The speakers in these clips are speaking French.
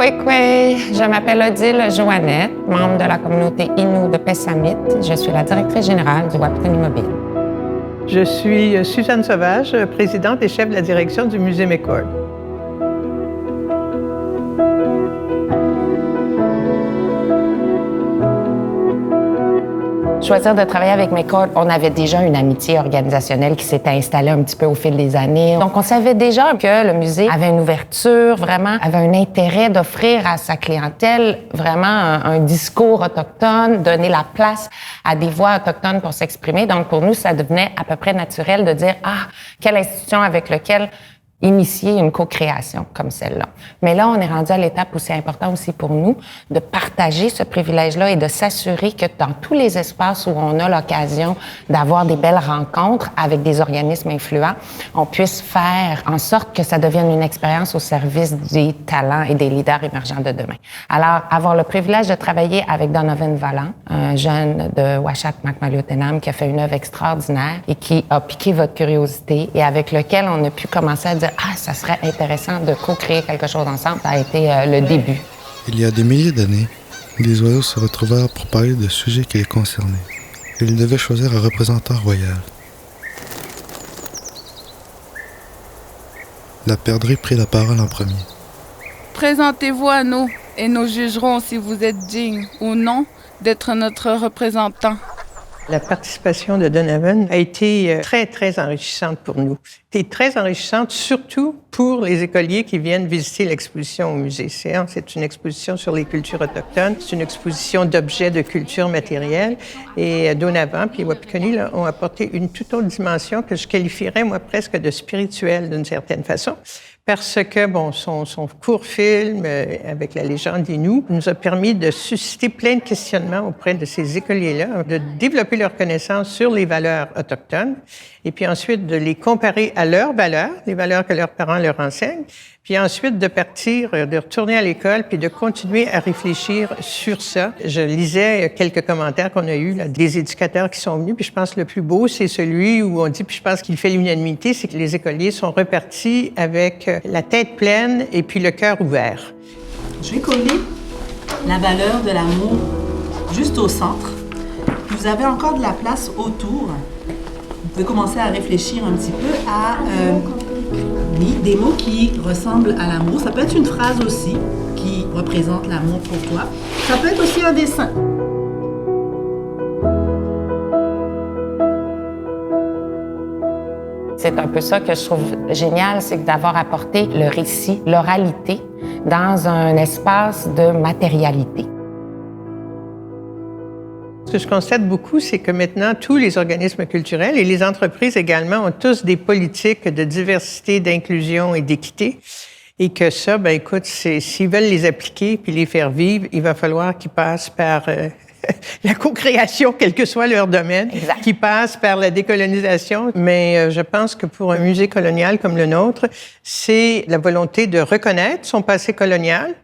Kwekwe, je m'appelle Odile Joannette, membre de la communauté Innu de Pessamit. Je suis la directrice générale du Wapikoni Mobile. Je suis Suzanne Sauvage, présidente et chef de la direction du Musée McCord. Choisir de travailler avec McCord, on avait déjà une amitié organisationnelle qui s'était installée un petit peu au fil des années. Donc, on savait déjà que le musée avait une ouverture, vraiment, avait un intérêt d'offrir à sa clientèle vraiment un discours autochtone, donner la place à des voix autochtones pour s'exprimer. Donc, pour nous, ça devenait à peu près naturel de dire, quelle institution avec laquelle initier une co-création comme celle-là. Mais là, on est rendu à l'étape où c'est important aussi pour nous de partager ce privilège-là et de s'assurer que dans tous les espaces où on a l'occasion d'avoir des belles rencontres avec des organismes influents, on puisse faire en sorte que ça devienne une expérience au service des talents et des leaders émergents de demain. Alors, avoir le privilège de travailler avec Donovan Vallant, un jeune de Uashat Makmaliotenam qui a fait une œuvre extraordinaire et qui a piqué votre curiosité et avec lequel on a pu commencer à dire ça serait intéressant de co-créer quelque chose ensemble. Ça a été le début. Il y a des milliers d'années, des oiseaux se retrouvèrent pour parler de sujets qui les concernaient. Ils devaient choisir un représentant royal. La perdrix prit la parole en premier. Présentez-vous à nous et nous jugerons si vous êtes digne ou non d'être notre représentant. La participation de Donovan a été très, très enrichissante pour nous. Et très enrichissante surtout pour les écoliers qui viennent visiter l'exposition au musée. C'est une exposition sur les cultures autochtones. C'est une exposition d'objets de culture matérielle. Et Donovan puis Wapikoni ont apporté une toute autre dimension que je qualifierais, moi, presque de spirituelle d'une certaine façon. Parce que, son court film avec la légende Innu nous a permis de susciter plein de questionnements auprès de ces écoliers-là, de développer leurs connaissances sur les valeurs autochtones, et puis ensuite de les comparer à leurs valeurs, les valeurs que leurs parents leur enseignent, puis ensuite de partir, de retourner à l'école, puis de continuer à réfléchir sur ça. Je lisais quelques commentaires qu'on a eus là, des éducateurs qui sont venus, puis je pense que le plus beau, c'est celui où on dit, puis je pense qu'il fait l'unanimité, c'est que les écoliers sont repartis avec la tête pleine et puis le cœur ouvert. Je vais coller la valeur de l'amour juste au centre. Vous avez encore de la place autour. Vous pouvez commencer à réfléchir un petit peu à des mots qui ressemblent à l'amour. Ça peut être une phrase aussi qui représente l'amour pour toi. Ça peut être aussi un dessin. C'est un peu ça que je trouve génial, c'est d'avoir apporté le récit, l'oralité, dans un espace de matérialité. Ce que je constate beaucoup, c'est que maintenant, tous les organismes culturels et les entreprises également ont tous des politiques de diversité, d'inclusion et d'équité. Et que ça, écoute, s'ils veulent les appliquer puis les faire vivre, il va falloir qu'ils passent par la co-création, quel que soit leur domaine, qui passe par la décolonisation. Mais je pense que pour un musée colonial comme le nôtre, c'est la volonté de reconnaître son passé colonial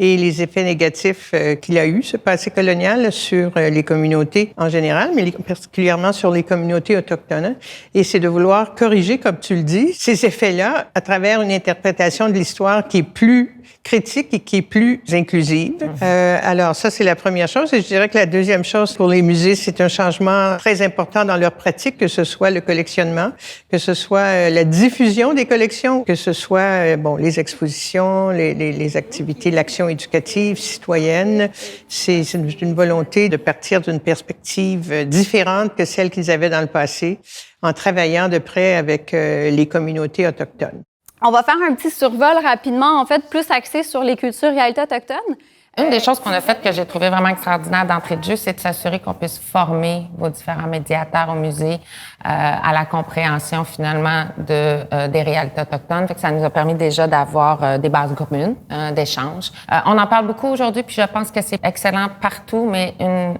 et les effets négatifs qu'il a eu, ce passé colonial, sur les communautés en général, mais particulièrement sur les communautés autochtones. Et c'est de vouloir corriger, comme tu le dis, ces effets-là à travers une interprétation de l'histoire qui est plus critique et qui est plus inclusive. Alors ça, c'est la première chose. Et je dirais que la deuxième chose pour les musées, c'est un changement très important dans leur pratique, que ce soit le collectionnement, que ce soit la diffusion des collections, que ce soit les expositions, les activités, l'action éducative, citoyenne. C'est une volonté de partir d'une perspective différente que celle qu'ils avaient dans le passé, en travaillant de près avec les communautés autochtones. On va faire un petit survol rapidement, en fait, plus axé sur les cultures réalités autochtones. Une des choses qu'on a faites que j'ai trouvé vraiment extraordinaire d'entrée de jeu, c'est de s'assurer qu'on puisse former vos différents médiateurs au musée à la compréhension, finalement, des réalités autochtones. Fait que ça nous a permis déjà d'avoir des bases communes d'échange. On en parle beaucoup aujourd'hui, puis je pense que c'est excellent partout, mais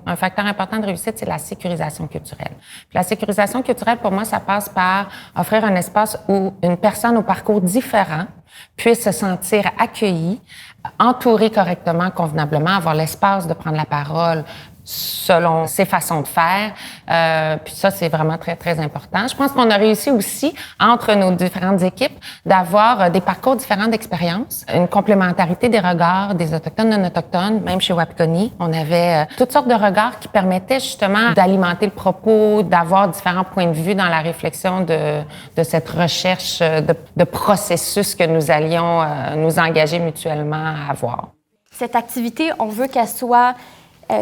un facteur important de réussite, c'est la sécurisation culturelle. Puis la sécurisation culturelle, pour moi, ça passe par offrir un espace où une personne au parcours différent puisse se sentir accueillie, entourée correctement, convenablement, avoir l'espace de prendre la parole selon ses façons de faire. Puis ça, c'est vraiment très, très important. Je pense qu'on a réussi aussi, entre nos différentes équipes, d'avoir des parcours différents d'expériences, une complémentarité des regards des Autochtones, non-Autochtones. Même chez Wapikoni, on avait toutes sortes de regards qui permettaient justement d'alimenter le propos, d'avoir différents points de vue dans la réflexion de cette recherche de processus que nous allions nous engager mutuellement à avoir. Cette activité, on veut qu'elle soit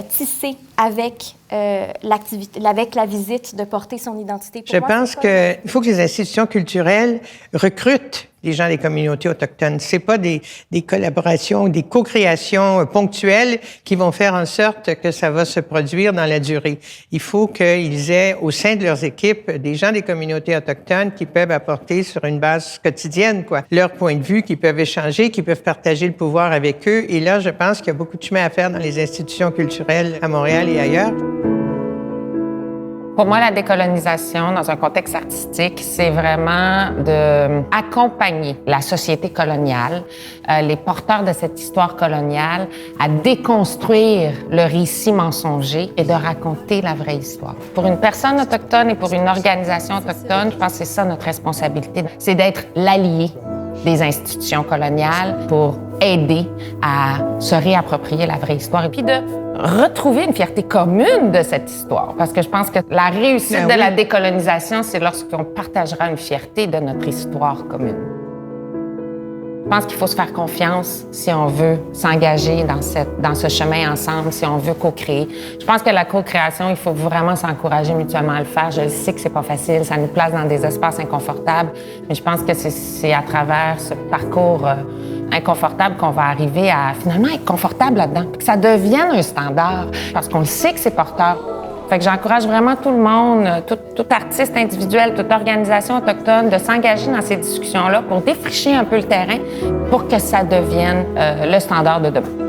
tissée avec avec la visite, de porter son identité. Je pense qu'il faut que les institutions culturelles recrutent les gens des communautés autochtones. C'est pas des collaborations, des co-créations ponctuelles qui vont faire en sorte que ça va se produire dans la durée. Il faut qu'ils aient au sein de leurs équipes des gens des communautés autochtones qui peuvent apporter sur une base quotidienne, leur point de vue, qui peuvent échanger, qui peuvent partager le pouvoir avec eux. Et là, je pense qu'il y a beaucoup de chemin à faire dans les institutions culturelles à Montréal et ailleurs. Pour moi, la décolonisation, dans un contexte artistique, c'est vraiment d'accompagner la société coloniale, les porteurs de cette histoire coloniale, à déconstruire le récit mensonger et de raconter la vraie histoire. Pour une personne autochtone et pour une organisation autochtone, je pense que c'est ça notre responsabilité, c'est d'être l'allié des institutions coloniales pour aider à se réapproprier la vraie histoire et puis de retrouver une fierté commune de cette histoire. Parce que je pense que la réussite de la décolonisation, c'est lorsqu'on partagera une fierté de notre histoire commune. Je pense qu'il faut se faire confiance si on veut s'engager dans ce chemin ensemble, si on veut co-créer. Je pense que la co-création, il faut vraiment s'encourager mutuellement à le faire. Je sais que c'est pas facile, ça nous place dans des espaces inconfortables, mais je pense que c'est à travers ce parcours inconfortable qu'on va arriver à finalement être confortable là-dedans, puis que ça devienne un standard, parce qu'on le sait que c'est porteur. Fait que j'encourage vraiment tout le monde, tout artiste individuel, toute organisation autochtone, de s'engager dans ces discussions-là pour défricher un peu le terrain pour que ça devienne le standard de demain.